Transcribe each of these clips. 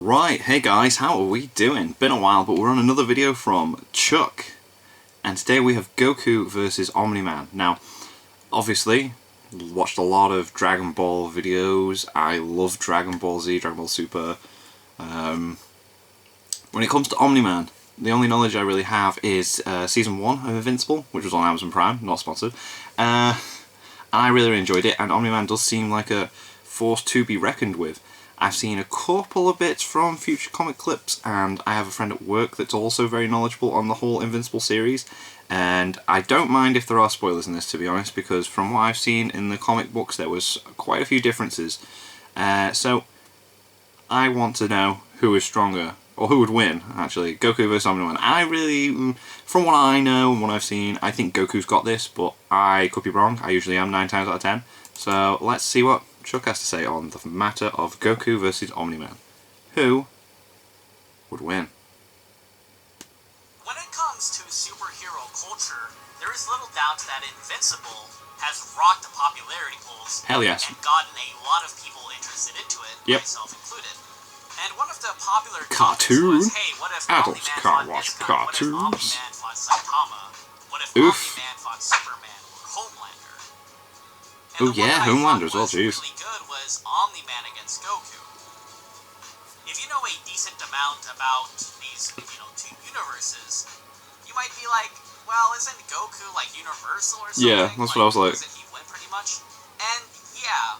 Right, hey guys, how are we doing? Been a while, but we're on another video from Chuck. And today we have Goku versus Omni-Man. Now, obviously, watched a lot of Dragon Ball videos. I love Dragon Ball Z, Dragon Ball Super. When it comes to Omni-Man, the only knowledge I really have is Season 1 of Invincible, which was on Amazon Prime, not sponsored. And I really enjoyed it, and Omni-Man does seem like a force to be reckoned with. I've seen a couple of bits from future comic clips, and I have a friend at work that's also very knowledgeable on the whole Invincible series, and I don't mind if there are spoilers in this, to be honest, because from what I've seen in the comic books there was quite a few differences. So I want to know who is stronger, or who would win, actually, Goku versus Omni-Man. I really, from what I know and what I've seen, I think Goku's got this, but I could be wrong. I usually am 9 times out of 10. So let's see what Chuck has to say on the matter of Goku versus Omni-Man. Who would win? When it comes to superhero culture, there is little doubt that Invincible has rocked the popularity polls. Hell yes. And gotten a lot of people interested into it, yep. Myself included. And one of the popular cartoon was, hey, what if adults Omni-Man can't fought watch this guy? cartoons. What if Omni-Man fought Saitama? What if Oof. Omni-Man fought Superman or Homelander? And oh yeah, Homelander as well, jeez. Really good was Omni-Man against Goku. If you know a decent amount about these, two universes, you might be like, well, isn't Goku like universal or something? Yeah, that's what I was like. Doesn't he win pretty much? And yeah.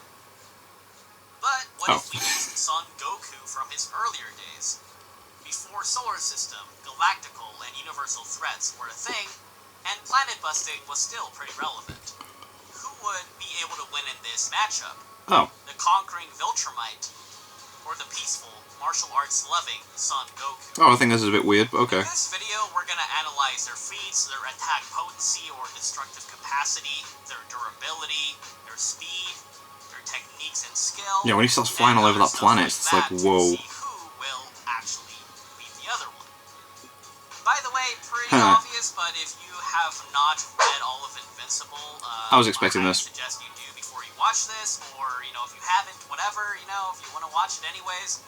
But what if we used Son Goku from his earlier days? Before Solar System, galactical and universal threats were a thing, and planet busting was still pretty relevant. Who would be able to win in this matchup? Oh. The conquering Viltrumite, or the peaceful, martial arts loving Son Goku? Oh, I think this is a bit weird, but okay. In this video, we're gonna analyze their feats, their attack potency or destructive capacity, their durability, their speed, their techniques and skill. Yeah, when he starts flying all over that planet, it's like, whoa. See who will actually beat the other one. By the way, pretty obvious, but if you have not read all of Invincible, I was expecting this. I suggest you do before you watch this, or, if you haven't, whatever, if you want to watch it anyways.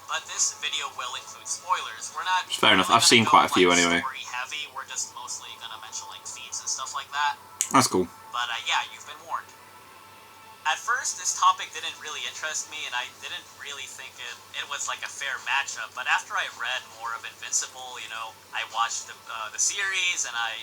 But this video will include spoilers. We're not... Fair enough, I've seen quite a few anyway. Story heavy, we're just mostly gonna mention, feats and stuff like that. That's cool. But, yeah, you've been warned. At first, this topic didn't really interest me, and I didn't really think it was like a fair matchup. But after I read more of Invincible, I watched the series, and I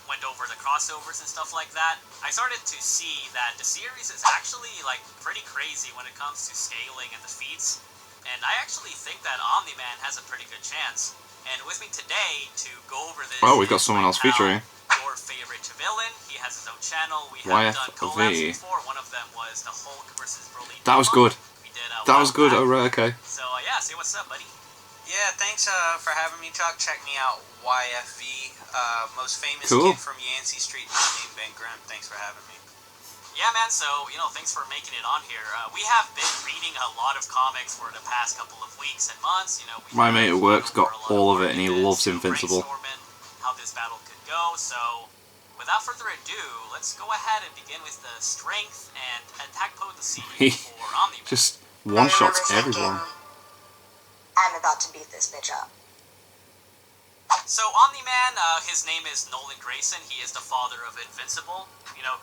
went over the crossovers and stuff like that, I started to see that the series is actually, pretty crazy when it comes to scaling and the feats. And I actually think that Omni-Man has a pretty good chance. And with me today to go over this... Oh, we've got someone else featuring. Your favorite villain. He has his own channel. We have done collabs before. One of them was the Hulk versus Broly. That was good. We did, that was good. Oh, right, okay. So, yeah, say what's up, buddy. Yeah, thanks for having me, Chuck. Check me out, YFV. Most famous kid from Yancey Street, named Ben Grimm. Thanks for having me. Yeah, man, so, thanks for making it on here. We have been reading a lot of comics for the past couple of weeks and months. My mate at work's got all of it, and he loves Invincible. How this battle could go, so without further ado, let's go ahead and begin with the strength and attack potency for Omni-Man. Just one-shots everyone. I'm about to beat this bitch up. So Omni-Man, his name is Nolan Grayson. He is the father of Invincible,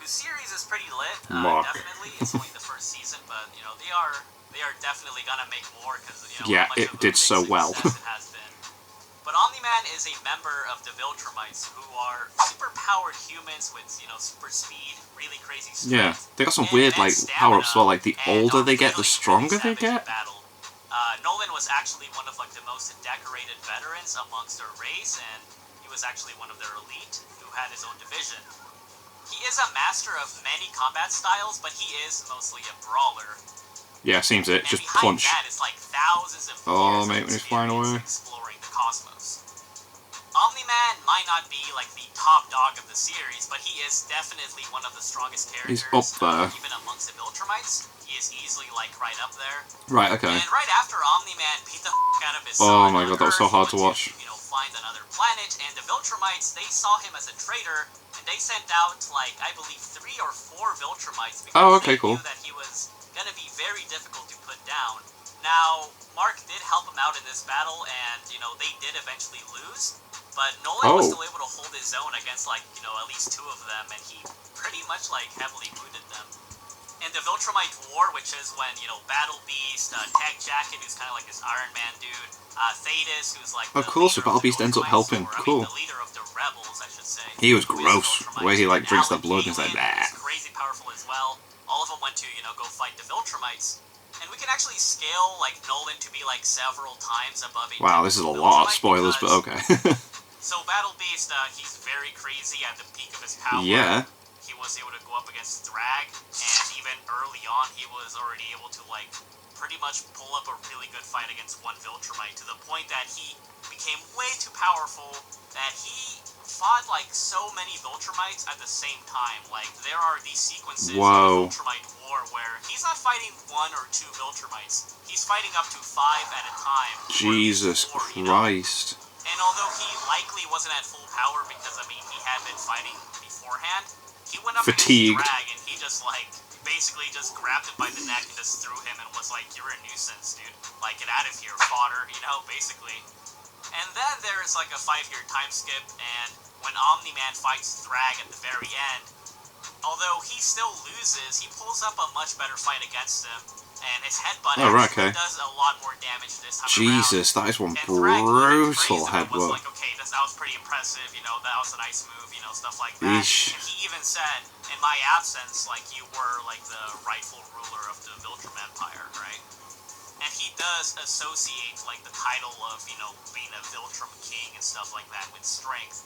whose series is pretty lit. Definitely, it's only the first season, but they are definitely gonna make more because yeah, it did so well. It has been. But Omni-Man is a member of the Viltrumites, who are super-powered humans with, super speed, really crazy strength. Yeah, they got some weird, power-ups as well. The older they get, the stronger they get. Nolan was actually one of, the most decorated veterans amongst their race, and he was actually one of their elite, who had his own division. He is a master of many combat styles, but he is mostly a brawler. Yeah, seems it. And just behind punch. That is thousands of oh, mate, when he's flying away. Exploring the cosmos. Omni-Man might not be the top dog of the series, but he is definitely one of the strongest characters. He's up there. Even amongst the Viltrumites, he is easily right up there. Right, okay. And right after Omni-Man beat the out of his son, oh my god, that was so hard to watch. Find another planet, and the Viltrumites, they saw him as a traitor, and they sent out I believe 3 or 4 Viltrumites because they knew that he was gonna be very difficult to put down. Now, Mark did help him out in this battle, and, you know, they did eventually lose, but Nolan was still able to hold his own against, like, you know, at least 2 of them, and he pretty much, like, heavily wounded them. In the Viltrumite War, which is when, you know, Battle Beast, Tag Jacket, who's kind of like this Iron Man dude, Thetis, who's like Oh, cool, so Battle Beast ends up helping. Cool. The leader of the rebels, I should say. He was gross. The way he, like, drinks the blood and is like, nah. He's crazy powerful as well. All of them went to, you know, go fight the Viltrumites. And we can actually scale, like, Nolan to be, like, several times above a wow, this is a lot of spoilers, but okay. So Battle Beast, he's very crazy at the peak of his power. Yeah. He was able to go up against Thrag, and even early on, he was already able to, like, pretty much pull up a really good fight against one Viltrumite, to the point that he became way too powerful, that he fought, like, so many Viltrumites at the same time. Like, there are these sequences in the Viltrumite War where he's not fighting 1 or 2 Viltrumites. He's fighting up to 5 at a time. Jesus Christ. You know? And although he likely wasn't at full power because, I mean, he had been fighting beforehand, he went up against Thrag and he just, like, basically just grabbed him by the neck and just threw him and was like, you're a nuisance, dude. Like, get out of here, fodder, you know, basically. And then there's, like, a 5-year time skip, and when Omni-Man fights Thrag at the very end, although he still loses, he pulls up a much better fight against him, and his headbutt does a lot more damage this time Jesus, around. That is one brutal headbutt. Was like, okay, that was pretty impressive, you know, that was a nice move, you know, stuff like that. Eesh. And he even said, in my absence, like, you were, like, the rightful ruler of the Viltrum Empire, right? And he does associate, like, the title of, you know, being a Viltrum king and stuff like that with strength.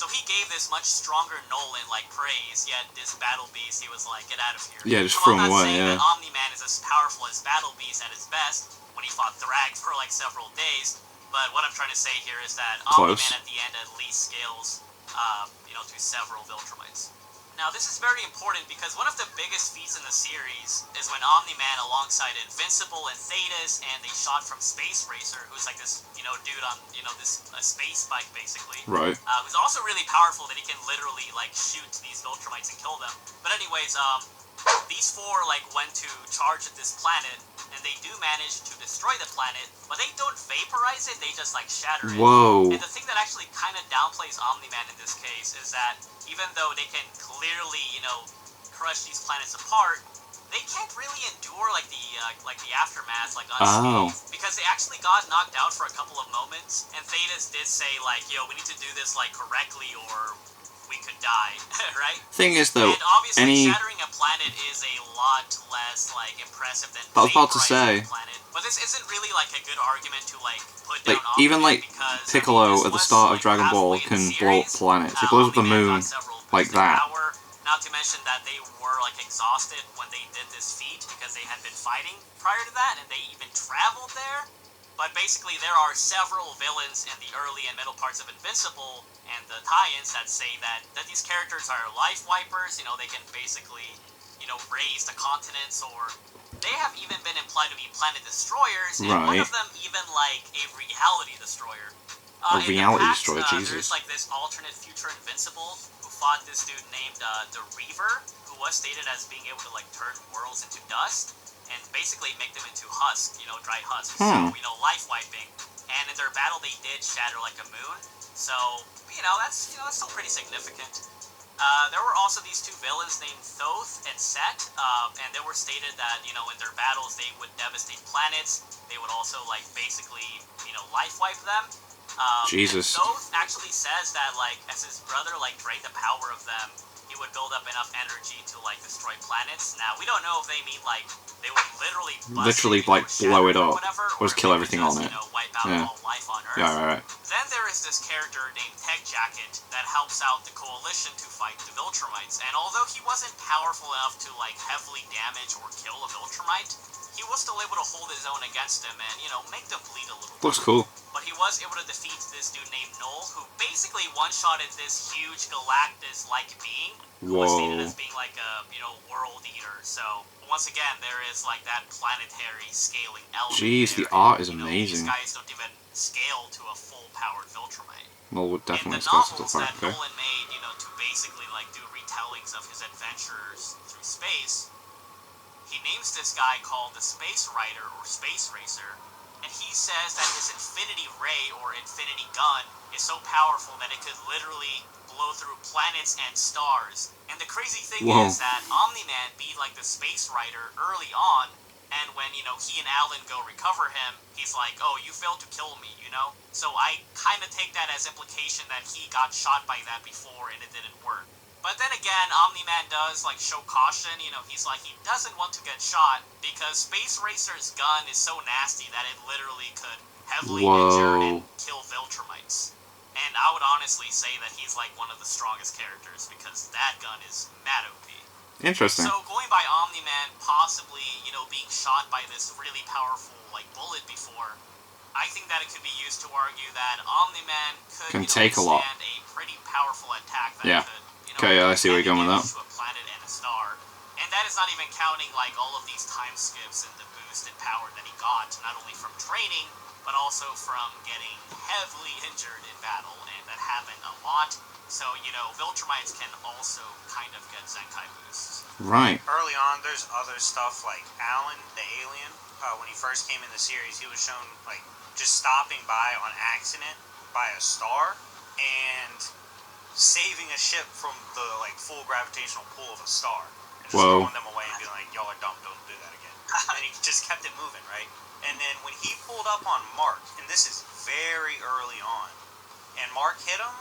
So he gave this much stronger Nolan, like, praise, yet this Battle Beast, he was like, get out of here. Yeah, just throw him away, yeah. I'm not saying that Omni-Man is as powerful as Battle Beast at his best, when he fought Thrag for, like, several days, but what I'm trying to say here is that Omni-Man at the end at least scales, you know, to several Viltrumites. Now, this is very important because one of the biggest feats in the series is when Omni-Man alongside Invincible and Thetis and they shot from Space Racer, who's like this, you know, dude on, you know, this space bike basically. Right. Who's also really powerful that he can literally, like, shoot these Viltrumites and kill them. But anyways, these 4, like, went to charge at this planet, and they do manage to destroy the planet, but they don't vaporize it, they just, like, shatter it. Whoa. And the thing that actually kind of downplays Omni-Man in this case is that even though they can clearly, you know, crush these planets apart, they can't really endure, like, the aftermath, like, unscathed. Because they actually got knocked out for a couple of moments, and Thetis did say, like, yo, we need to do this, like, correctly, or we could die, right? Thing is, though, and obviously shattering a planet is a lot less, like, impressive than vaporizing a planet. But this isn't really, like, a good argument to, like, put down Omni-Man, even, like, because, Piccolo at the start of Dragon Ball can blow up planets. He blows up the moon like that. Not to mention that they were, like, exhausted when they did this feat because they had been fighting prior to that, and they even traveled there. But basically, there are several villains in the early and middle parts of Invincible and the tie-ins that say that these characters are life wipers. You know, they can basically, you know, raise the continents, or they have even been implied to be planet destroyers, and one of them even, like, a reality destroyer. A reality destroyer, Jesus. There's, like, this alternate future Invincible who fought this dude named the Reaver, who was stated as being able to, like, turn worlds into dust and basically make them into husk, you know, dry husks. So, you know, life wiping. And in their battle, they did shatter like a moon. So, that's still pretty significant. There were also these 2 villains named Thoth and Set, and they were stated that, you know, in their battles they would devastate planets. They would also, like, basically, you know, life wipe them. Jesus. Thoth actually says that, like, as his brother, like, drained the power of them, he would build up enough energy to, like, destroy planets. Now, we don't know if they mean, like, they would literally like, blow it up, whatever, or just kill everything on it. You know, wipe out all life on Earth. Yeah, right. Then there is this character named Tag Jacket that helps out the Coalition to fight the Viltrumites. And although he wasn't powerful enough to, like, heavily damage or kill a Viltrumite, he was still able to hold his own against them and, you know, make them bleed a little bit. Looks cool. But he was able to defeat this dude named Null, who basically one-shotted this huge Galactus-like being, who was stated as being like a, you know, world eater. So, once again, there is, like, that planetary scaling element. Jeez, the art is amazing. These guys don't even scale to a full-powered Viltrumite. Well, would definitely scale to the part, that Nolan made, you know, to basically, like, do retellings of his adventures through space, he named names this guy called the Space Rider or Space Racer, and he says that his Infinity Ray or Infinity Gun is so powerful that it could literally blow through planets and stars. And the crazy thing is that Omni-Man beat like the Space Rider early on, and when, you know, he and Alan go recover him, he's like, oh, you failed to kill me, you know? So I kind of take that as implication that he got shot by that before and it didn't work. But then again, Omni-Man does, like, show caution, you know, he's like, he doesn't want to get shot because Space Racer's gun is so nasty that it literally could heavily injure and kill Viltrumites. And I would honestly say that he's, like, one of the strongest characters because that gun is mad OP. Interesting. So going by Omni-Man possibly, you know, being shot by this really powerful, like, bullet before, I think that it could be used to argue that Omni-Man could take a lot. withstand a pretty powerful attack that could, you know, okay, I see where you're going with that. to a planet and a star. And that is not even counting, like, all of these time skips and the boost in power that he got, not only from training, but also from getting heavily injured in battle, and that happened a lot. So, you know, Viltrumites can also kind of get Zenkai boosts. Right. Early on, there's other stuff like Alan, the alien. When he first came in the series, he was shown, like, just stopping by on accident by a star and saving a ship from the, like, full gravitational pull of a star. And just throwing them away and being like, y'all are dumb, don't do that again. And he just kept it moving, right? And then when he pulled up on Mark, and this is very early on, and Mark hit him,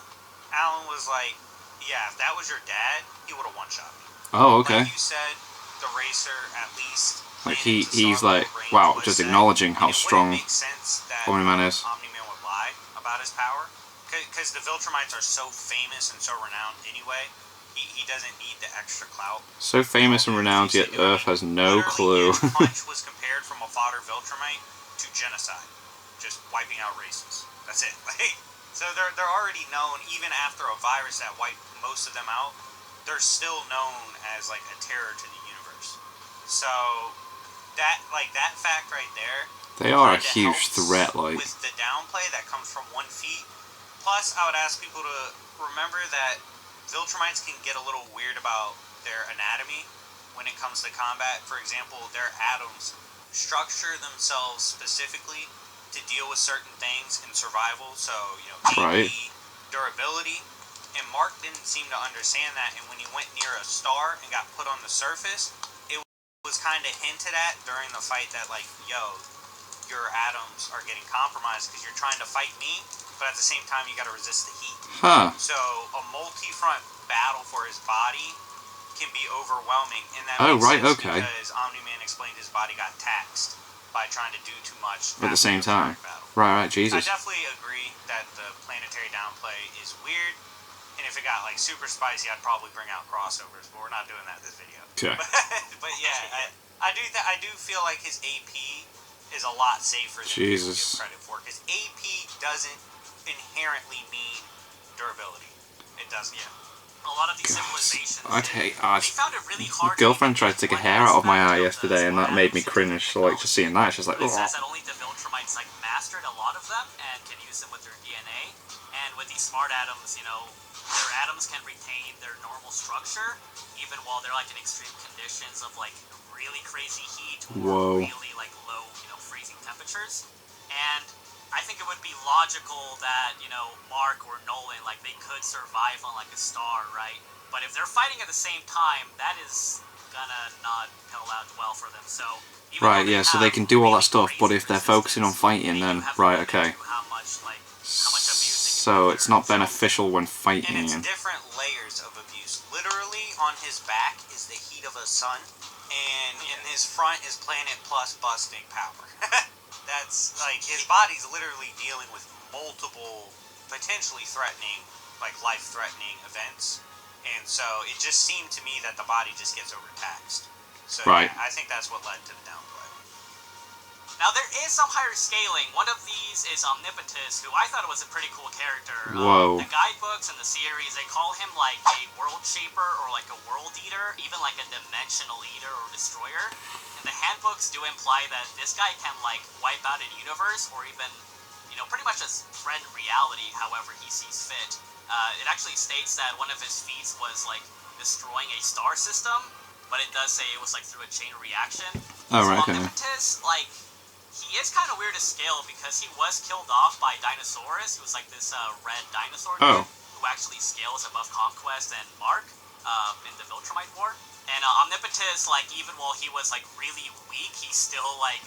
Alan was like, yeah, if that was your dad, he would have one-shot me. Oh, okay. Like you said, the racer at least... Like he's like, wow, just acknowledging how strong Omni-Man is. Omni-Man would lie about his power. Because the Viltrumites are so famous and so renowned anyway, he doesn't need the extra clout. So famous and renowned, yet Earth has no clue. His punch was compared from a fodder Viltrumite to genocide. Just wiping out races. That's it. So they're already known, even after a virus that wiped most of them out, they're still known as, like, a terror to the universe. So that fact right there, they are a huge threat, like, with the downplay that comes from one feat. Plus, I would ask people to remember that Viltrumites can get a little weird about their anatomy when it comes to combat. For example, their atoms structure themselves specifically to deal with certain things in survival. So, you know, HP, durability. And Mark didn't seem to understand that, and when he went near a star and got put on the surface, it was kind of hinted at during the fight that, like, yo, your atoms are getting compromised because you're trying to fight me, but at the same time you got to resist the heat. So a multi-front battle for his body can be overwhelming, and that makes sense because Omni-Man explained his body got taxed by trying to do too much at the same time. Right, Jesus. I definitely agree that the planetary downplay is weird, and if it got, like, super spicy, I'd probably bring out crossovers, but we're not doing that in this video. Okay. But yeah, I do feel like his AP is a lot safer than people give credit for, because AP doesn't inherently mean durability. It doesn't. Yeah. A lot of these civilizations, they found it really hard. My girlfriend tried to take a hair out of my eye yesterday, and that made me cringe. So, like, just seeing that, she's like, It says that only the Viltrumites, like, mastered a lot of them and can use them with their DNA. And with these smart atoms, you know, their atoms can retain their normal structure even while they're, like, in extreme conditions of, like, really crazy heat or really, like, low, you know, freezing temperatures. And I think it would be logical that, you know, Mark or Nolan, like, they could survive on, like, a star, right? But if they're fighting at the same time, that is gonna not pell out well for them. So, so they can do all that stuff, but if they're focusing on fighting, then, okay. So it's not beneficial when fighting. And it's different layers of abuse. Literally, on his back is the heat of a sun, and in his front is Planet Plus busting power. That's, like, his body's literally dealing with multiple, potentially threatening, like, life-threatening events. And so it just seemed to me that the body just gets overtaxed. So yeah, I think that's what led to the downplay. Now, there is some higher scaling. One of these is Omnipotence, who I thought was a pretty cool character. The guidebooks and the series, they call him, like, a world shaper or, like, a world eater, even, like, a dimensional eater or destroyer. And the handbooks do imply that this guy can, like, wipe out a universe or even, you know, pretty much just threaten reality however he sees fit. It actually states that one of his feats was, like, destroying a star system, but it does say it was, like, through a chain reaction. Oh, So right, okay. Omnipotence, like, he is kind of weird to scale because he was killed off by Dinosaurus, who was like this red dinosaur Oh. dude who actually scales above Conquest and Mark in the Viltrumite War. And Omnipotence, like, even while he was like really weak, he still like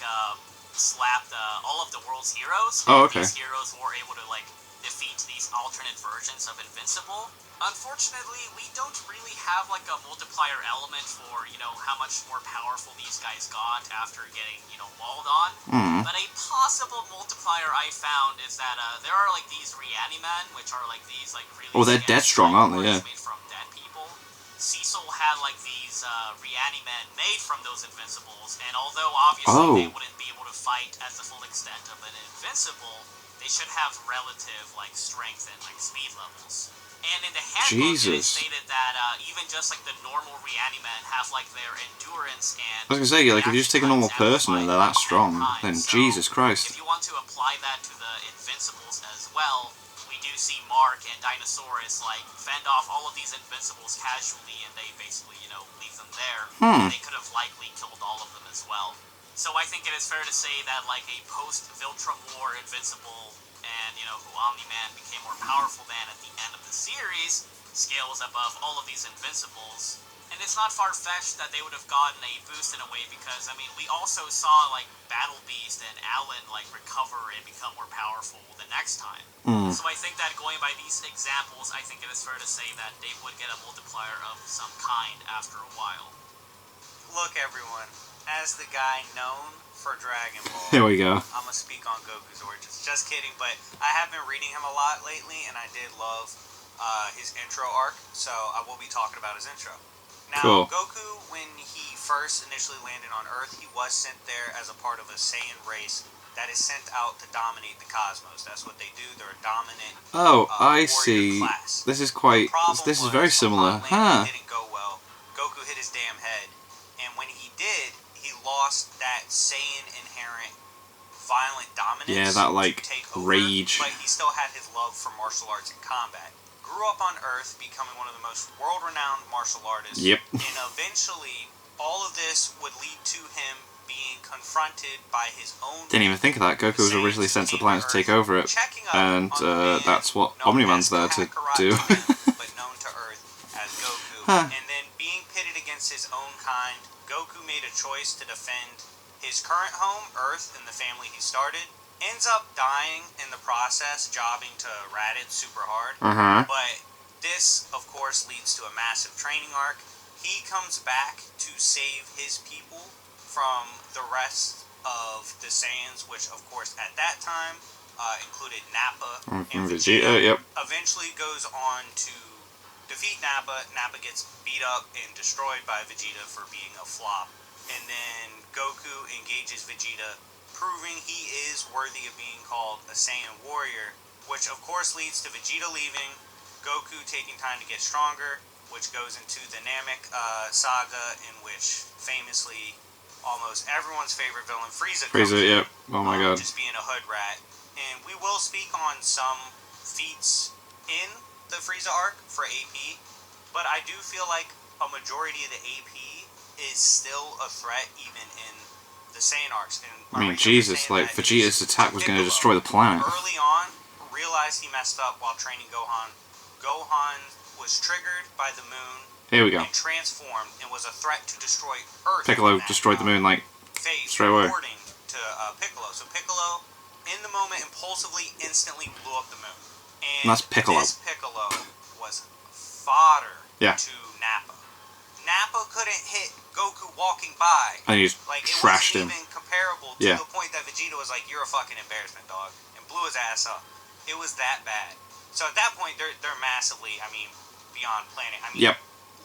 slapped all of the world's heroes. Oh, And okay. these heroes were able to like defeat these alternate versions of Invincible. Unfortunately, we don't really have like a multiplier element for, you know, how much more powerful these guys got after getting, you know, walled on. But a possible multiplier I found is that there are like these Reaniman, which are like these like really Oh, they're dead strong, aren't they? Yeah. made from dead people. Cecil had like these Reaniman made from those Invincibles, and although obviously they wouldn't be able to fight at the full extent of an Invincible, they should have relative like strength and like speed levels. And in the handbook, it is stated that even just like the normal Reaniman have like their endurance and. I was gonna say, like, if you just take a normal person and they're that strong, then so Jesus Christ. If you want to apply that to the Invincibles as well, we do see Mark and Dinosaurus like fend off all of these Invincibles casually, and they basically, you know, leave them there. They could have likely killed all of them as well. So I think it is fair to say that like a post-Viltrum War Invincible, and you know who Omni-Man became more powerful than at the end of the series, scales above all of these Invincibles. And it's not far-fetched that they would have gotten a boost in a way, because I mean we also saw like Battle Beast and Alan like recover and become more powerful the next time. So I think that going by these examples, I think it is fair to say that they would get a multiplier of some kind after a while. Look, everyone, as the guy known for Dragon Ball, Here we go. I'm gonna speak on Goku's origins. Just kidding, but I have been reading him a lot lately, and I did love his intro arc, so I will be talking about his intro. Now, Cool. Goku, when he first initially landed on Earth, he was sent there as a part of a Saiyan race that is sent out to dominate the cosmos. That's what they do. They're a dominant I warrior see. class. This is quite. This is very similar. Huh. It didn't go well. Goku hit his damn head, and when he did, he lost that Saiyan inherent violent dominance. Yeah, that like to take over, rage. but he still had his love for martial arts and combat. Grew up on Earth, becoming one of the most world-renowned martial artists. Yep. And eventually, all of this would lead to him being confronted by his own. Didn't even think of that. Goku was originally sent to the planet to take over it, and that's what Omni-Man's there to do. But known to Earth as Goku. And then being pitted against his own kind, Goku made a choice to defend his current home, Earth, and the family he started. Ends up dying in the process, jobbing to Raditz super hard. But this, of course, leads to a massive training arc. He comes back to save his people from the rest of the Saiyans, which, of course, at that time included Nappa and Vegeta. Yep. Eventually goes on to defeat Nappa. Nappa gets beat up and destroyed by Vegeta for being a flop. And then Goku engages Vegeta, proving he is worthy of being called a Saiyan warrior, which of course leads to Vegeta leaving, Goku taking time to get stronger, which goes into the Namek saga, in which famously almost everyone's favorite villain, Frieza, Yep. Oh my god. just being a hood rat. And we will speak on some feats in the Frieza arc for AP, but I do feel like a majority of the AP is still a threat even in the Saiyan arcs. And I mean, Jesus, like, Vegeta's attack was going to destroy the planet. Early on, realized he messed up while training Gohan. Gohan was triggered by the moon. Here we go. And transformed and was a threat to destroy Earth. Piccolo destroyed the moon, like, straight away. According to Piccolo. So Piccolo, in the moment, impulsively, instantly blew up the moon. And that's Piccolo. This Piccolo was fodder to Nappa. Nappa couldn't hit Goku walking by. And he just like, trashed him. It wasn't even comparable to the point that Vegeta was like, "You're a fucking embarrassment, dog," and blew his ass up. It was that bad. So at that point, they're massively, I mean, beyond planning. I mean,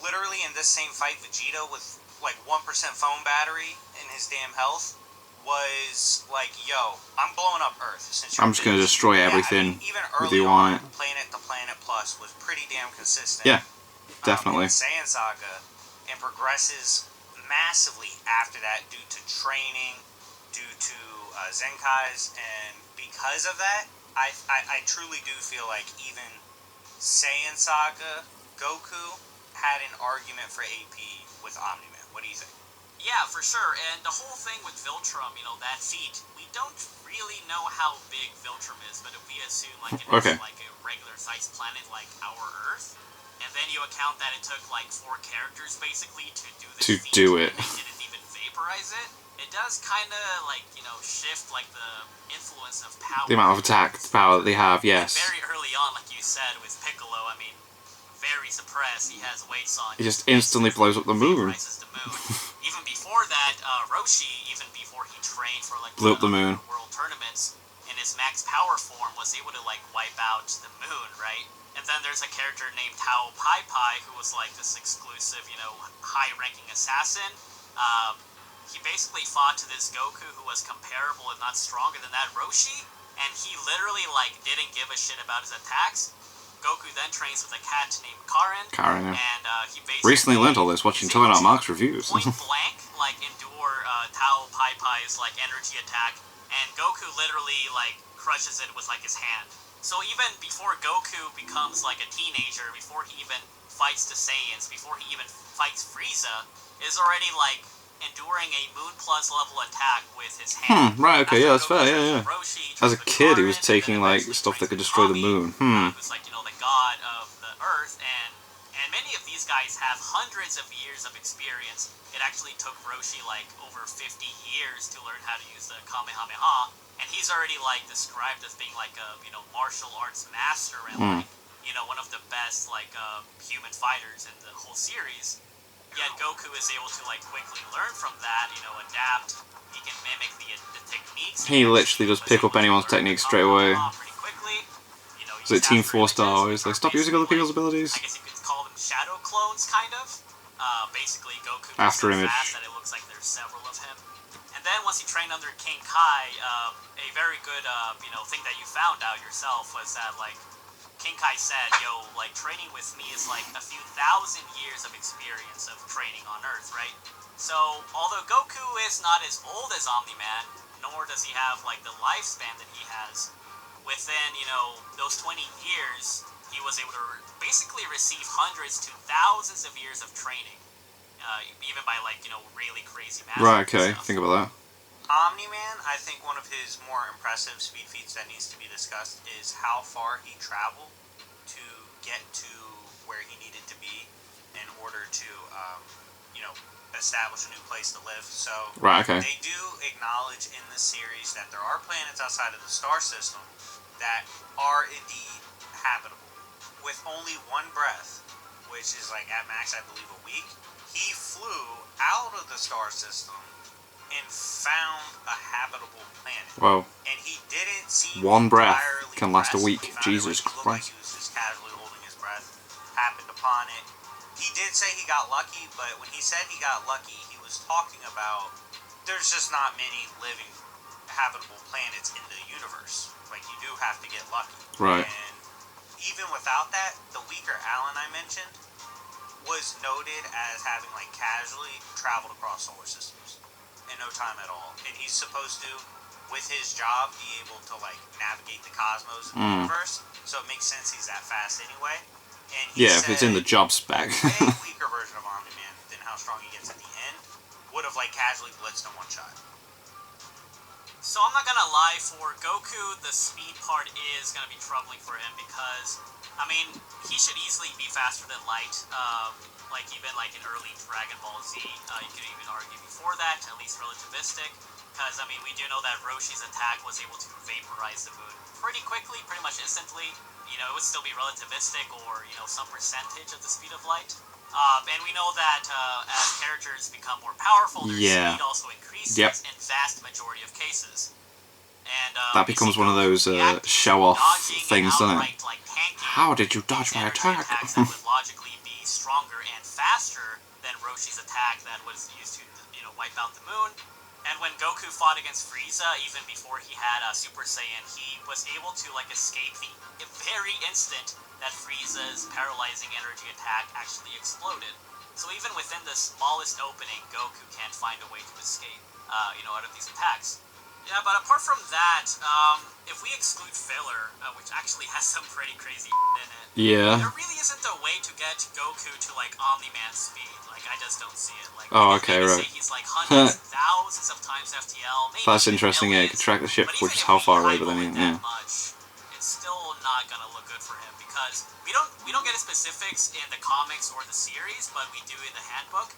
literally in this same fight, Vegeta with like 1% phone battery in his damn health was like, "Yo, I'm blowing up Earth. Since I'm just gonna destroy everything." I mean, even with early you on, on it. Planet to Planet Plus was pretty damn consistent. Yeah, definitely. In the Saiyan saga, and progresses massively after that due to training, due to Zenkais, and because of that, I truly do feel like even Saiyan Saga, Goku had an argument for AP with Omni-Man. What do you think? Yeah, for sure. And the whole thing with Viltrum, you know, that feat, we don't really know how big Viltrum is, but if we assume like it Okay. is like a regular sized planet like our Earth, and then you account that it took like 4 characters basically to do this To feat, do it. and they didn't even vaporize it, it does kind of like, you know, shift like the influence of power. The amount of attack power that they have, And yes. very early on, like you said, with Piccolo, I mean, very suppressed. He has weights on. He just instantly blows up the moon. Vaporizes the moon. Even before that, Roshi, even before he trained for like Blew up the moon. world tournaments, in his max power form, was able to like wipe out the moon, right? And then there's a character named Tao Pai Pai who was like this exclusive, you know, high-ranking assassin. He basically fought to this Goku who was comparable, if not stronger than that Roshi, and he literally like didn't give a shit about his attacks. Goku then trains with a cat named Karen. Karen, yeah. And he basically Recently learned all this watching is able Talking About to Mark's reviews. point blank, like endure Tao Pai Pai's like energy attack, and Goku literally like crushes it with like his hand. So even before Goku becomes like a teenager, before he even fights the Saiyans, before he even fights Frieza, is already like enduring a Moon Plus level attack with his hand. Right, okay, yeah, that's After fair, Goku yeah, yeah. trains with Roshi, he As a trains with kid, he was Karen, and taking then like eventually stuff that trains could with destroy the Tommy, moon. who's like, you know, the god of the Earth, and many of these guys have hundreds of years of experience. It actually took Roshi like over 50 years to learn how to use the Kamehameha, and he's already like described as being like a, you know, martial arts master and like, you know, one of the best like human fighters in the whole series. Yet Goku is able to like quickly learn from that, you know, adapt. He can mimic the techniques. He literally just pick up anyone's techniques straight away. Pretty quickly. You know, Is it Team use 4-star always? Like, stop using other people's abilities? I guess you could call them shadow clones, kind of. Basically, Goku is After so image. fast that it looks like there's several of him. And then once he trained under King Kai, a very good, you know, thing that you found out yourself was that like King Kai said, yo, like training with me is like a few thousand years of experience of training on Earth, right? So although Goku is not as old as Omni-Man, nor does he have like the lifespan that he has, within, you know, those 20 years, he was able to basically receive hundreds to thousands of years of training, even by like, you know, really crazy math. Right, okay, think about that. Omni-Man, I think one of his more impressive speed feats that needs to be discussed is how far he traveled to get to where he needed to be in order to, you know, establish a new place to live. So Right, okay. they do acknowledge in the series that there are planets outside of the star system that are indeed habitable. With only one breath, which is like at max, I believe, a week, he flew out of the star system and found a habitable planet. Whoa. And he didn't seem One breath entirely can last a pressed week. when he found Jesus it. Like, he looked like Christ. he was just casually holding his breath, happened upon it. He did say he got lucky, but when he said he got lucky, he was talking about there's just not many living habitable planets in the universe. Like, you do have to get lucky. Right. And even without that, the weaker Alan I mentioned was noted as having like casually traveled across solar systems in no time at all. And he's supposed to, with his job, be able to like navigate the cosmos and the universe. So it makes sense he's that fast anyway. And he Yeah, if it's in the job spec. a way weaker version of Omni-Man than how strong he gets at the end would have like casually blitzed in one shot. So I'm not gonna lie, for Goku, the speed part is gonna be troubling for him because, I mean, he should easily be faster than light. Like even like in early Dragon Ball Z, you could even argue before that, at least relativistic. Because I mean, we do know that Roshi's attack was able to vaporize the moon pretty quickly, pretty much instantly. You know, it would still be relativistic or, you know, some percentage of the speed of light. And we know that as characters become more powerful, their speed also increases in vast majority of cases. And that becomes one of those show-off things, doesn't it? Like How did you dodge my attack? Attacks that would logically be stronger and faster than Roshi's attack that was used to, you know, wipe out the moon. And when Goku fought against Frieza, even before he had Super Saiyan, he was able to like escape the very instant that Frieza's paralyzing energy attack actually exploded. So even within the smallest opening, Goku can't find a way to escape, you know, out of these attacks. Yeah, but apart from that, if we exclude filler, which actually has some pretty crazy in it, Yeah. there really isn't a way to get Goku to like Omni-Man speed. Like Like, I just don't see it. Like, Oh, we can okay, maybe right. say he's like hundreds, thousands of times FTL. Maybe That's even interesting, yeah, you millions. could track the ship, But which even is if how we far away, but highball then, it that yeah. much, it's still not gonna look good for him because we don't get specifics in the comics or the series, but we do in the handbook.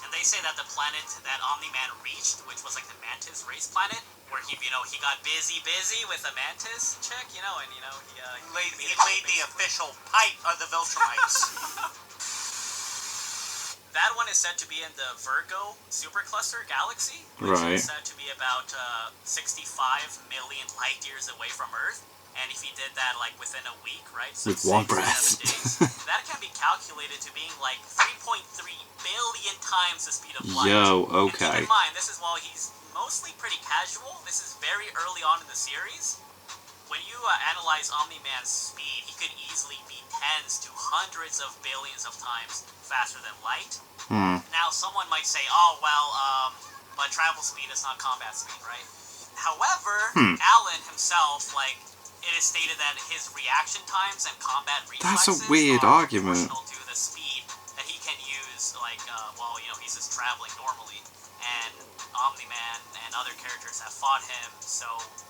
And they say that the planet that Omni-Man reached, which was like the Mantis race planet, where he got busy with a Mantis chick, and he laid the official pipe of the Viltrumites. That one is said to be in the Virgo supercluster galaxy, which Right. is said to be about 65 million light years away from Earth. And if he did that like within a week, right? So With one 6 to breath. 7 days, that can be calculated to being like 3.3 billion times the speed of light. Yo, And okay. keep in mind, this is while he's mostly pretty casual. This is very early on in the series. When you analyze Omni-Man's speed, he could easily be tens to hundreds of billions of times faster than light. Now, someone might say, oh, well, but travel speed is not combat speed, right? However, Alan himself, like, it is stated that his reaction times and combat That's reflexes a weird are argument. proportional to the speed that he can use, like, while, he's just traveling normally. And Omni-Man and other characters have fought him, so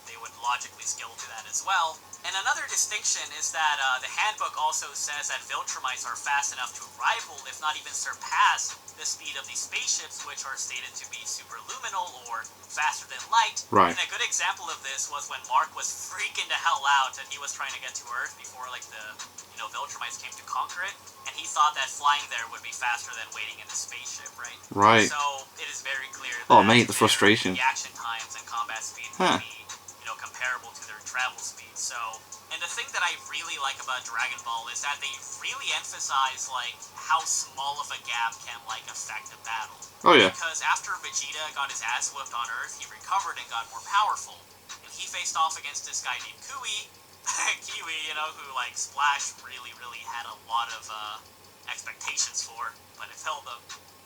they would logically skill to that as well. And another distinction is that the handbook also says that Viltrumites are fast enough to rival, if not even surpass, the speed of these spaceships, which are stated to be superluminal or faster than light. Right. And a good example of this was when Mark was freaking the hell out and he was trying to get to Earth before, like, the Viltrumites came to conquer it, and he thought that flying there would be faster than waiting in a spaceship, right? Right. So it is very clear that Oh, mate, the their frustration. reaction times and combat speed Huh. would be, comparable to their travel speed. So, and the thing that I really like about Dragon Ball is that they really emphasize, like, how small of a gap can, like, affect a battle. Oh, yeah. Because after Vegeta got his ass whooped on Earth, he recovered and got more powerful. And he faced off against this guy named Kiwi, who, like, Splash really had a lot of expectations for, but it failed them.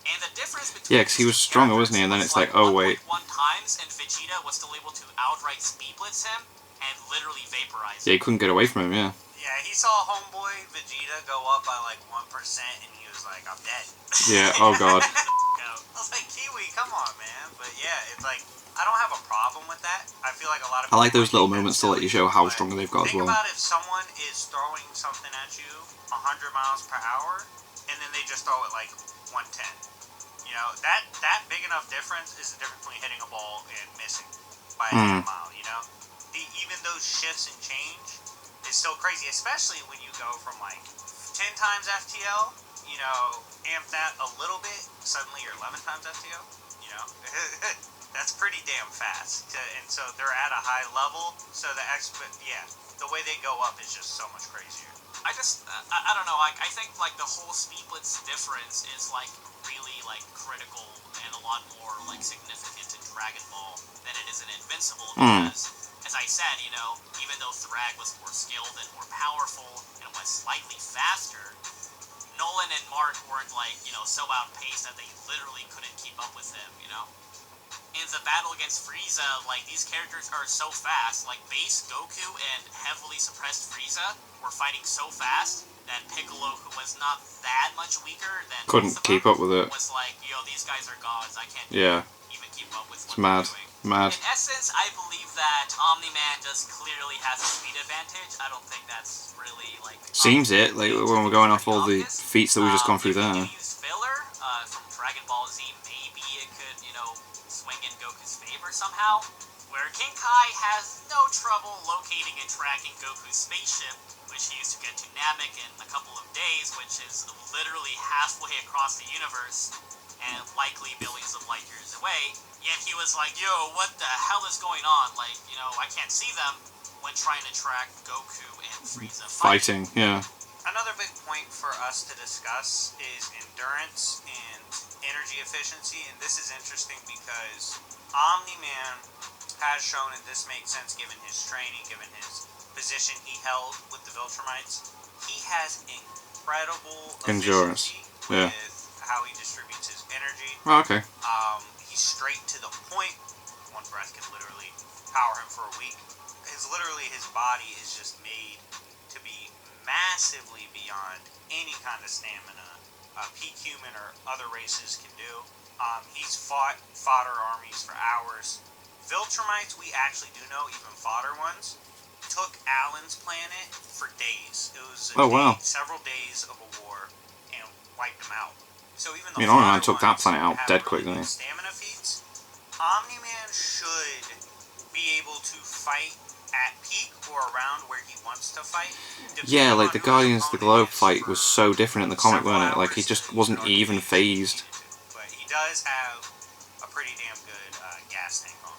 And the difference between Yeah, 'cause he was stronger, wasn't he? And then it's like, oh, wait. 1.1 times, and Vegeta was still able to outright speed blitz him and literally vaporize Yeah, him. he couldn't get away from him, yeah. Yeah, he saw homeboy Vegeta go up by like 1%, and he was like, "I'm dead." Yeah, oh god. I was like, Kiwi, come on, man. But yeah, it's like, I don't have a problem with that. I feel like a lot of I like people those little think moments that's to let you silly, show how but strong they've got as think well. about if someone is throwing something at you 100 miles per hour, and then they just throw it like 110. That big enough difference is the difference between hitting a ball and missing by a mile, Even those shifts and change is still crazy, especially when you go from like 10 times FTL, amp that a little bit, suddenly you're 11 times FTL, That's pretty damn fast. And so they're at a high level, so the way they go up is just so much crazier. I don't know, I think, like, the whole speed blitz difference is, like, really, like, critical and a lot more, like, significant in Dragon Ball than it is in Invincible, because, as I said, even though Thrag was more skilled and more powerful and was slightly faster, Nolan and Mark weren't, like, so outpaced that they literally couldn't keep up with him, In the battle against Frieza, like, these characters are so fast. Like, base Goku and heavily suppressed Frieza were fighting so fast that Piccolo, who was not that much weaker than Couldn't both of keep them, up with it. was like, these guys are gods. I can't Yeah. even keep up with It's what mad. they're doing. Mad. In essence, I believe that Omni-Man just clearly has a speed advantage. I don't think that's really, like... Seems it, like, when we're going off all the obvious. feats that we've just gone through If there. you use filler from Dragon Ball Z, maybe it could, swing in Goku's favor somehow. Where King Kai has no trouble locating and tracking Goku's spaceship, which he used to get to Namek in a couple of days, which is literally halfway across the universe and likely billions of light years away. Yet he was like, yo, what the hell is going on? Like, I can't see them when trying to track Goku and Frieza fighting. Yeah. Another big point for us to discuss is endurance and energy efficiency, and this is interesting because Omni-Man has shown, and this makes sense given his training, given his position he held with the Viltrumites, he has incredible Endurance. efficiency Yeah. with how he distributes his energy. Oh, okay. He's straight to the point. One breath can literally power him for a week. His body is just made to be massively beyond any kind of stamina peak human or other races can do. He's fodder armies for hours. Viltrumites, we actually do know, even fodder ones, took Alan's planet for days. It was several days of a war and wiped them out. So even the OmniMan took that planet out dead quick, didn't he? Stamina feats. OmniMan should be able to fight at peak or around where he wants to fight. Yeah, like the Guardians of the Globe fight was so different in the comic, wasn't it? Like he just wasn't even phased. But he does have a pretty damn good gas tank on.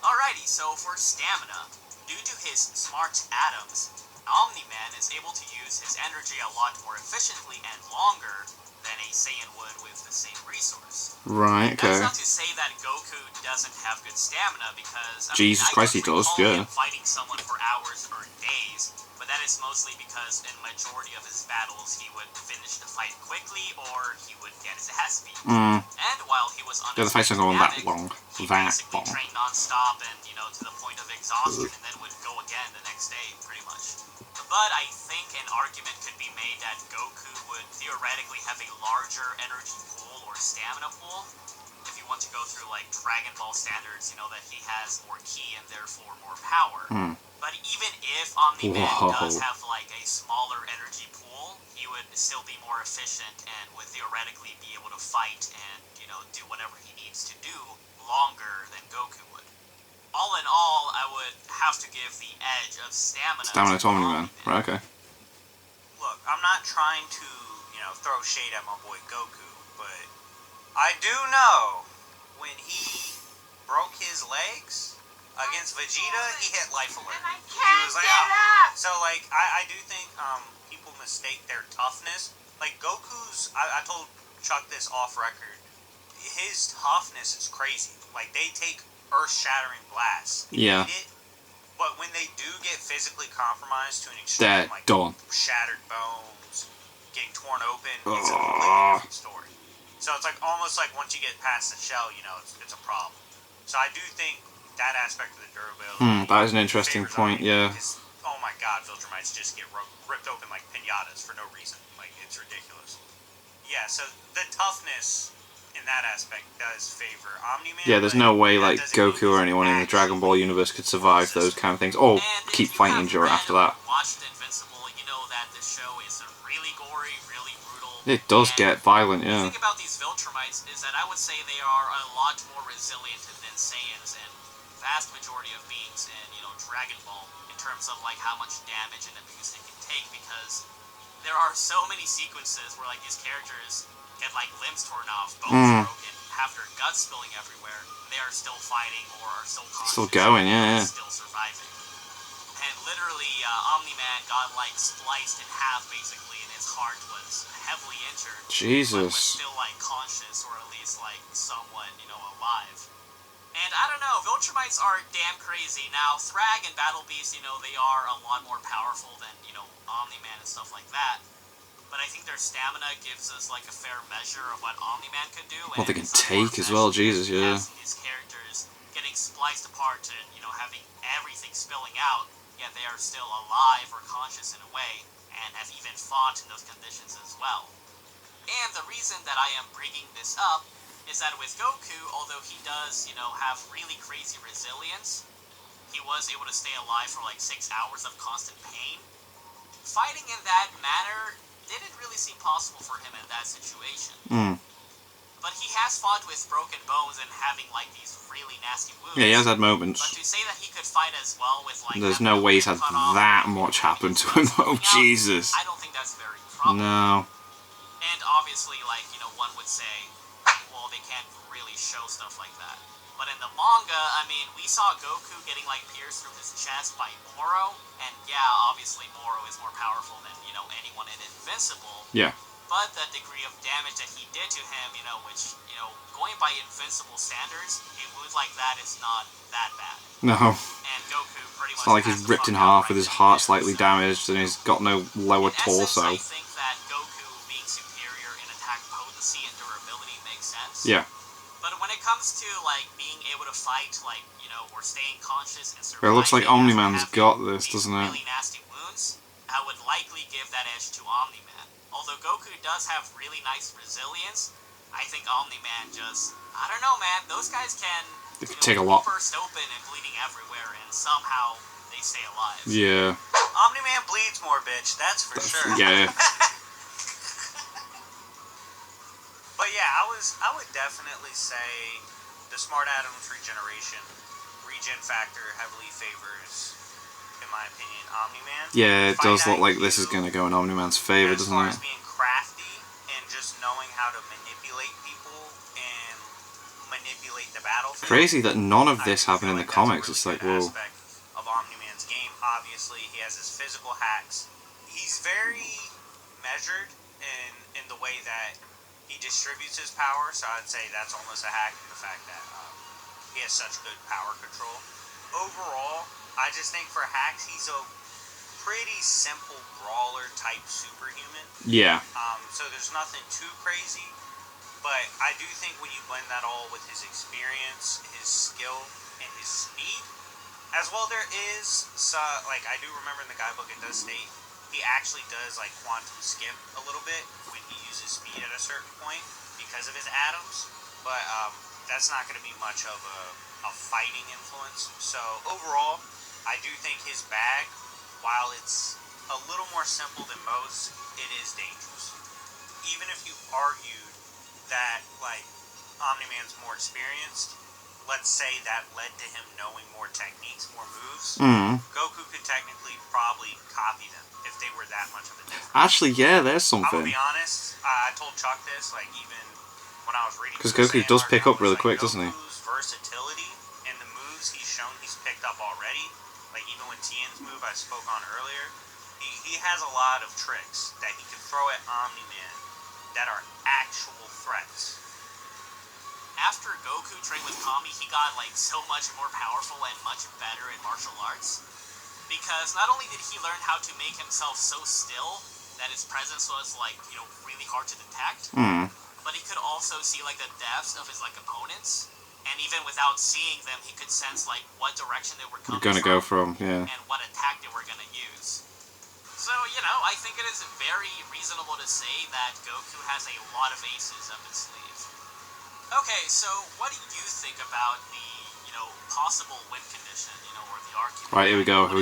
Alrighty, so for stamina, due to his smart atoms, Omni-Man is able to use his energy a lot more efficiently and longer than a Saiyan would with the same resource. Right, okay. That's not to say that Goku doesn't have good stamina, because Jesus Christ, he does, yeah. Fighting someone for hours or days, but that is mostly because in majority of his battles he would finish the fight quickly or he would get his ass beat. And while he was on the fights don't go on that long. he basically trained non-stop and, to the point of exhaustion, and then would go again the next day, pretty much. But I think an argument could be made that Goku would theoretically have a larger energy pool or stamina pool. If you want to go through like Dragon Ball standards, that he has more ki and therefore more power. But even if Omni-Man does have like a smaller energy pool, he would still be more efficient and would theoretically be able to fight and, do whatever he needs to do longer than Goku would. All in all, I would have to give the edge of stamina to Omni-Man. Right, okay. Look, I'm not trying to, throw shade at my boy Goku, but I do know when he broke his legs against Vegeta, he hit life alert. He was like, ah. So, I do think people mistake their toughness. Like, Goku's, I told Chuck this off record, his toughness is crazy. Like, they take earth-shattering blasts. Yeah. But when they do get physically compromised to an extreme, shattered bones, getting torn open, it's a completely different story. So it's almost like once you get past the shell, it's a problem. So I do think that aspect of the durability. That is an interesting point, yeah. Because, oh my god, Viltrumites just get ripped open like pinatas for no reason. Like, it's ridiculous. Yeah, so the toughness in that aspect does favor Omni-Man. Yeah, there's no way like Goku or anyone in the Dragon Ball universe could survive those kind of things, or keep fighting Endure after that. Watched Invincible, you know that the show is really gory, really brutal. It does get violent, yeah. The thing about these Viltrumites is that I would say they are a lot more resilient than Saiyans and vast majority of beings in, Dragon Ball, in terms of how much damage and abuse they can take, because there are so many sequences where these characters get limbs torn off, bones broken, have their guts spilling everywhere. They are still fighting or are still conscious. Still going, yeah. Still surviving. And literally, Omni-Man got spliced in half basically, and his heart was heavily injured. Jesus. But was still conscious, or at least somewhat, alive. And I don't know, Viltrumites are damn crazy. Now, Thrag and Battle Beast, they are a lot more powerful than, Omni-Man and stuff like that. But I think their stamina gives us a fair measure of what Omni-Man could do. What they can take as well, Jesus, yeah. These characters getting spliced apart and, having everything spilling out, yet they are still alive or conscious in a way, and have even fought in those conditions as well. And the reason that I am bringing this up is that with Goku, although he does, have really crazy resilience, he was able to stay alive for 6 hours of constant pain. Fighting in that manner didn't really seem possible for him in that situation. But he has fought with broken bones and having these really nasty wounds. Yeah, he has had moments. But to say that he could fight as well with there's no way he's had that much happen to him though. Jesus. I don't think that's very probable. No. And obviously, one would say, well, they can't really show stuff like that. But in the manga, we saw Goku getting pierced through his chest by Moro, and yeah, obviously Moro is more powerful than, anyone in Invincible. Yeah. But the degree of damage that he did to him, which, going by Invincible standards, a wound like that is not that bad. No. And Goku pretty much... It's not like he's ripped in half with his heart slightly damaged and he's got no lower torso. I think that Goku being superior in attack potency and durability makes sense. Yeah. But when it comes to, being able to fight, or staying conscious and surviving... It looks like Omni-Man's got this, doesn't it? Really nasty wounds, I would likely give that edge to Omni-Man. although Goku does have really nice resilience, I think Omni-Man just, I don't know, man. Those guys can take a lot. burst open and bleeding everywhere, and somehow they stay alive. Yeah. Omni-Man bleeds more, bitch. That's for sure. Yeah. But yeah, I would definitely say the Smart Atoms regeneration, regen factor heavily favors, in my opinion, Omni-Man. Yeah, it does look Fight like this is IQ, going to go in Omni-Man's favor, as doesn't far it? as being crafty and just knowing how to manipulate people and manipulate the battlefield. Crazy that none of I this do happened in feel the like that's a comics. really It's like, good whoa. aspect of Omni-Man's game. Obviously, he has his physical hacks. He's very measured in the way that he distributes his power, so I'd say that's almost a hack in the fact that he has such good power control. Overall, I just think for hacks, he's a pretty simple brawler type superhuman. Yeah. So there's nothing too crazy, but I do think when you blend that all with his experience, his skill, and his speed, as well, there is like I do remember in the guidebook it does state he actually does like quantum skip a little bit when he uses speed at a certain point because of his atoms, but that's not going to be much of a fighting influence. So overall, I do think his bag, while it's a little more simple than most, it is dangerous. Even if you argued that like Omni-Man's more experienced, let's say that led to him knowing more techniques, more moves, Goku could technically probably copy them if they were that much of a difference. Actually, yeah, there's I'm gonna something. be honest, I told Chuck this, like, even when I was reading... Because through Goku the does Saiyan pick arc, up really like, quick, doesn't he? Goku's versatility and the moves he's shown he's picked up already, like even with Tien's move I spoke on earlier, he has a lot of tricks that he can throw at Omni-Man that are actual threats. After Goku trained with Kami, he got like so much more powerful and much better in martial arts. Because not only did he learn how to make himself so still that his presence was like, really hard to detect, but he could also see like the depths of his like opponents, and even without seeing them, he could sense like what direction they were coming Gonna go from, yeah. and what attack they were gonna use. So, I think it is very reasonable to say that Goku has a lot of aces up his sleeve. Okay, so what do you think about the, possible win condition, or the argument? Right, here we go. What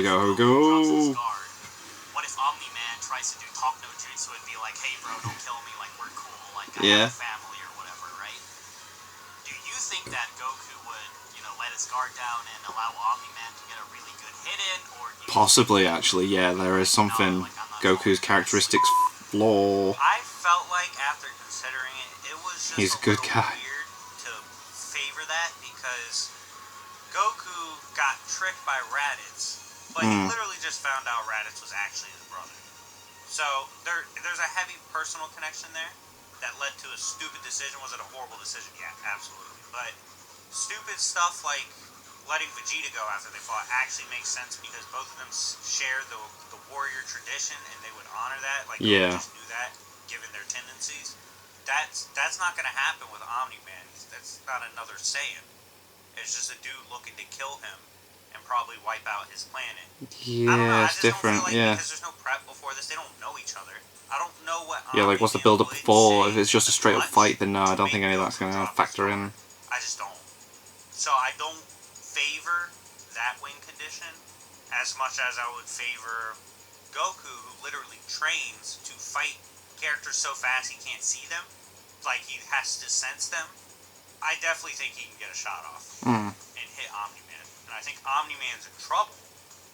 if Omni-Man tries to do talk no jutsu and be like, hey bro, don't kill me, like we're cool, like I have a family or whatever, right? Do you think that Goku would, let his guard down and allow Omni-Man to get a really good hit in, or do you Possibly, actually, yeah, there is something. Goku's characteristics flaw. I felt like after considering it, it was just He's a good guy. weird to favor that because Goku got tricked by Raditz, but he literally just found out Raditz was actually his brother. So there's a heavy personal connection there that led to a stupid decision. Was it a horrible decision? Yeah, absolutely. But stupid stuff like letting Vegeta go after they fought actually makes sense because both of them share the warrior tradition and they would honor that. Like, Goku just knew that, given their tendencies. That's not going to happen with Omni-Man. That's not another Saiyan. It's just a dude looking to kill him and probably wipe out his planet. I don't know, Yeah, it's different, don't feel like yeah. because there's no prep before this, they don't know each other. I don't know what Yeah, like, what's the Omni-Man build-up would before? say If it's just a straight-up much fight, then no, I to don't make think any of that's Goku going to drop his factor guard. in. I just don't. So I don't favor that win condition as much as I would favor Goku, who literally trains to fight characters so fast he can't see them, like he has to sense them. I definitely think he can get a shot off and hit Omni-Man. And I think Omni-Man's in trouble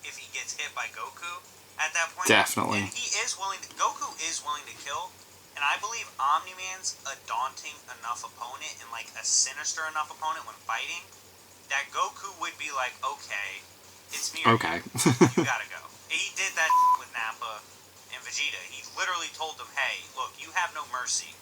if he gets hit by Goku at that point. Definitely. And Goku is willing to kill, and I believe Omni-Man's a daunting enough opponent and like a sinister enough opponent when fighting that Goku would be like, okay, it's me or Okay. you gotta go. He did that with Nappa and Vegeta. He literally told them, hey, look, you have no mercy.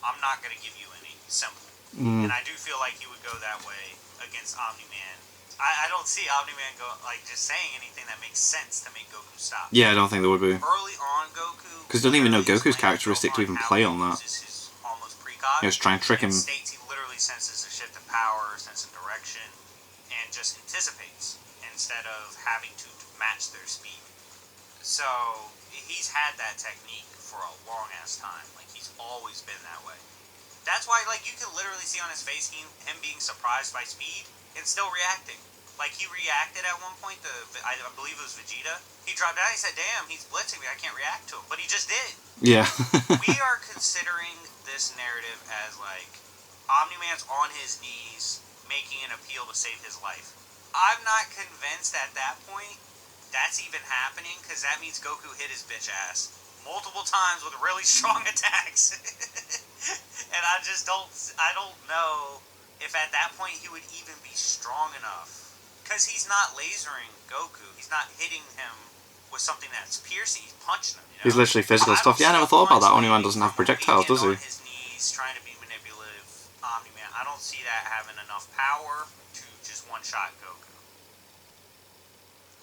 I'm not gonna give you any. Simple. And I do feel like he would go that way against Omni-Man. I don't see Omni-Man just saying anything that makes sense to make Goku stop. Yeah, I don't think there would be. Early on, Goku... Because he doesn't even know literally Goku's explains characteristic to even how play he on that. uses his almost precog. He was trying to trick him. And states he literally senses a shift in power, sense of direction, and just anticipates instead of having to match their speed. So he's had that technique for a long ass time. Like, he's always been that way. That's why, like, you can literally see on his face him being surprised by speed and still reacting. Like, he reacted at one point to, I believe it was Vegeta. He dropped down, he said, damn, he's blitzing me, I can't react to him. But he just did. Yeah. We are considering this narrative as, like, Omni-Man's on his knees making an appeal to save his life. I'm not convinced at that point that's even happening, because that means Goku hit his bitch ass multiple times with really strong attacks. And I don't know if at that point he would even be strong enough. Because he's not lasering Goku. He's not hitting him with something that's piercing. He's punching him, you know? He's literally physical stuff. Yeah, I never thought about that. Omni-Man doesn't have projectiles, does he? On his knees, trying to be manipulative, Omni-Man. I don't see that having enough power to just one-shot Goku.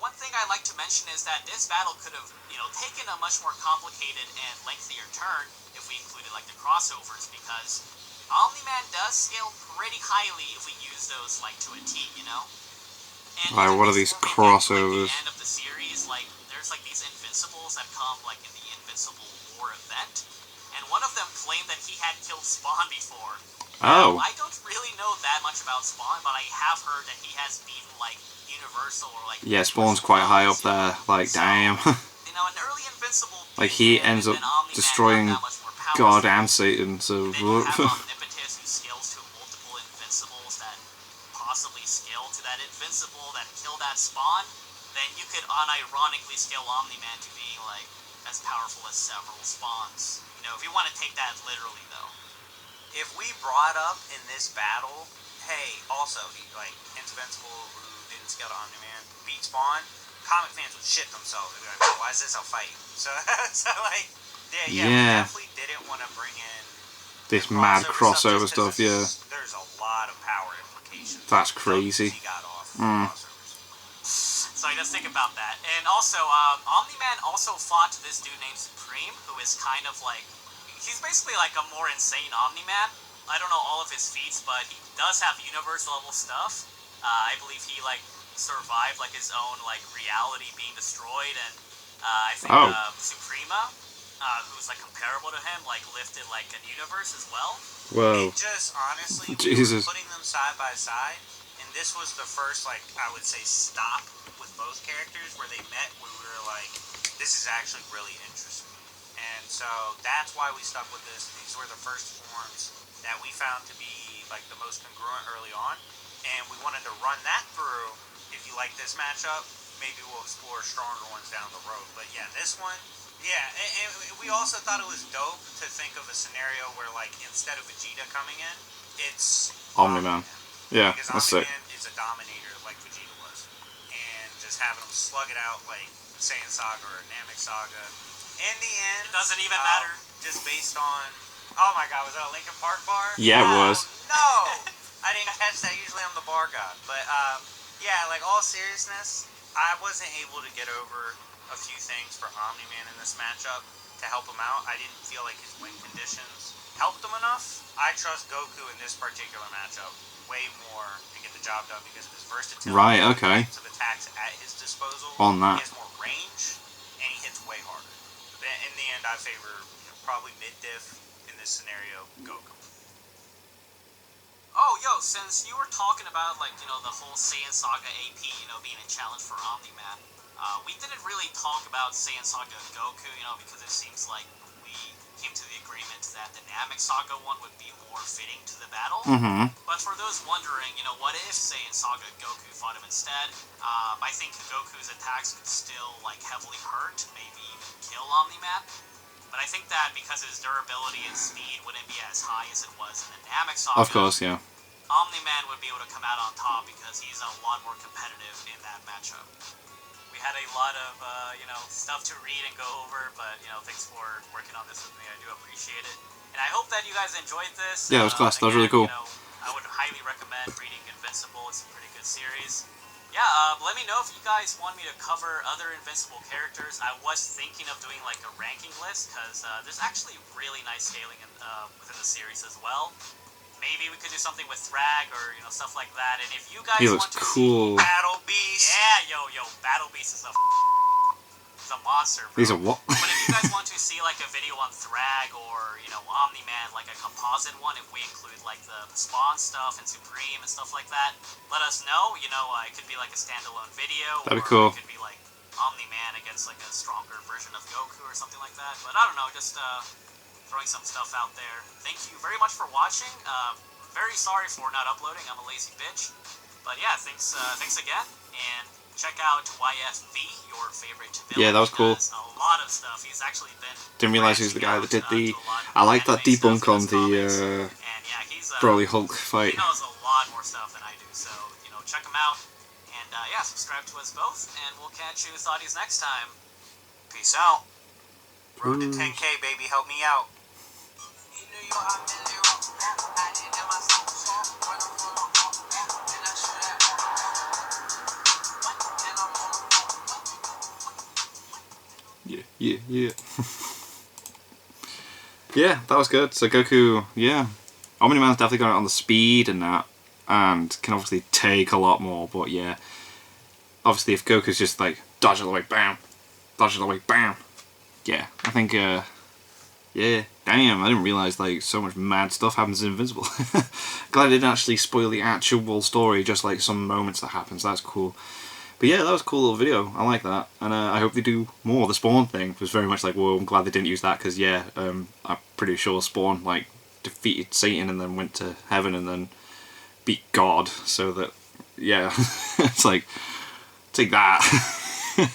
One thing I like to mention is that this battle could have, taken a much more complicated and lengthier turn if we included, like, the crossovers, because Omni-Man does scale pretty highly if we use those, like, to a T, you know? And Alright, what are these crossovers? At the end of the series, like, there's, like, these Invincibles that come, like, in the Invincible War event, and one of them claimed that he had killed Spawn before. Oh. I don't really know that much about Spawn, but I have heard that he has beaten, like, Universal or, like... Yeah, Spawn's quite high up there. Like, damn. An early Invincible... Like, he ends up destroying God and Satan, so... And then you have Omnipotence, who scales to multiple Invincibles that possibly scale to that Invincible that kill that Spawn. Then you could unironically scale Omni-Man to being, like, as powerful as several Spawns. If you want to take that literally, though. If we brought up in this battle, hey, also, Invincible, who didn't scale to Omni-Man, beat Spawn, comic fans would shit themselves. They'd be like, why is this a fight? So we definitely didn't want to bring in this mad crossover stuff, yeah. There's a lot of power implications. That's crazy. He got off crossovers. So just think about that. And also, Omni-Man also fought this dude named Supreme, who is kind of like... He's basically like a more insane Omni-Man. I don't know all of his feats, but he does have universe-level stuff. I believe he, like, survived, like, his own, like, reality being destroyed, and I think Suprema, who's, like, comparable to him, like, lifted, like, a universe as well. Whoa. It just, honestly, Jesus. We were putting them side by side, and this was the first, like, I would say, stop with both characters where they met, where we were like, this is actually really interesting. And so that's why we stuck with this. These were the first forms that we found to be, like, the most congruent early on. And we wanted to run that through. If you like this matchup, maybe we'll explore stronger ones down the road. But yeah, this one, yeah. And we also thought it was dope to think of a scenario where, like, instead of Vegeta coming in, it's Omni-Man. Yeah, because that's it. Omni-Man is a dominator like Vegeta was. And just having him slug it out like Saiyan Saga or Namek Saga. In the end, it doesn't even matter. Just based on, oh my god, was that a Linkin Park bar? Yeah, it was. No, I didn't catch that. Usually I'm the bar god, but yeah, like, all seriousness, I wasn't able to get over a few things for Omni-Man in this matchup to help him out. I didn't feel like his win conditions helped him enough. I trust Goku in this particular matchup way more to get the job done because of his versatility. Right. Okay. Of attacks at his disposal. On that. He has more range and he hits way harder. In the end, I favor probably mid-diff in this scenario, Goku. Oh, since you were talking about, like, the whole Saiyan Saga AP, being a challenge for Omni-Man, we didn't really talk about Saiyan Saga Goku, because it seems like we came to the agreement that the Namek Saga one would be more fitting to the battle. Mm-hmm. But for those wondering, what if Saiyan Saga Goku fought him instead? I think Goku's attacks could still, like, heavily hurt, maybe even kill Omni-Man. But I think that because his durability and speed wouldn't be as high as it was in the Namek Saga, Of course, yeah. Omni-Man would be able to come out on top because he's a lot more competitive in that matchup. We had a lot of, stuff to read and go over, but, thanks for working on this with me. I do appreciate it. And I hope that you guys enjoyed this. Yeah, it was class. That was really cool. I would highly recommend reading Invincible. It's a pretty good series. Yeah, let me know if you guys want me to cover other Invincible characters. I was thinking of doing, like, a ranking list, because there's actually really nice scaling within the series as well. Maybe we could do something with Thrag or, stuff like that. And if you guys want to cool. see Battle Beast... Yeah, Battle Beast is a monster, bro. He's a what? But if you guys want to see like a video on Thrag or, you know, Omni-Man, like a composite one, if we include like the Spawn stuff and Supreme and stuff like that, let us know. You know, it could be like a standalone video. That'd be or cool. It could be like Omni-Man against like a stronger version of Goku or something like that. But I don't know, just throwing some stuff out there. Thank you very much for watching. Very sorry for not uploading. I'm a lazy bitch. But yeah, thanks again, and check out YFV, your favorite villain. Yeah, that was cool. A lot of stuff. He's actually been. Didn't realize he was the guy that did the. to a lot of I like that anime debunk stuff on in his comics. the And yeah, he's Broly Hulk fight. He knows a lot more stuff than I do, so you know, check him out. And yeah, subscribe to us both, and we'll catch you thoughties next time. Peace out. Road to 10K, baby. Help me out. Yeah. Yeah, that was good. So Goku, yeah. Omni-Man's definitely got it on the speed and that, and can obviously take a lot more, but yeah. Obviously, if Goku's just like, dodge it away, bam, dodge it away, bam. Yeah, I think, yeah. Damn, I didn't realise like so much mad stuff happens in Invincible. Glad I didn't actually spoil the actual story, just like some moments that happens. That's cool. But yeah, that was a cool little video. I like that, and I hope they do more. The Spawn thing was very much like, whoa, I'm glad they didn't use that, because yeah, I'm pretty sure Spawn like defeated Satan and then went to heaven and then beat God. So that, yeah, it's like, take that. But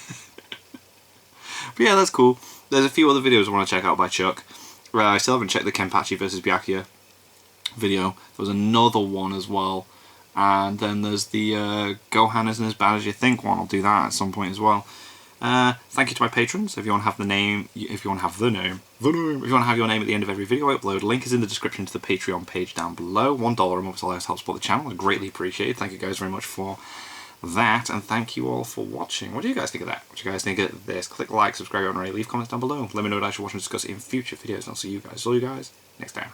yeah, that's cool. There's a few other videos I want to check out by Chuck. I still haven't checked the Kenpachi versus Byakuya video. There was another one as well. And then there's the Gohan isn't as bad as you think one. I'll do that at some point as well. Thank you to my patrons. If you want to have the name, if you want to have your name at the end of every video I upload, link is in the description to the Patreon page down below. $1 a month allows help support the channel. I greatly appreciate it. Thank you guys very much for that, and thank you all for watching. What do you guys think of that? What do you guys think of this? Click like, subscribe, and leave comments down below. Let me know what I should watch and discuss in future videos, and I'll see you guys next time.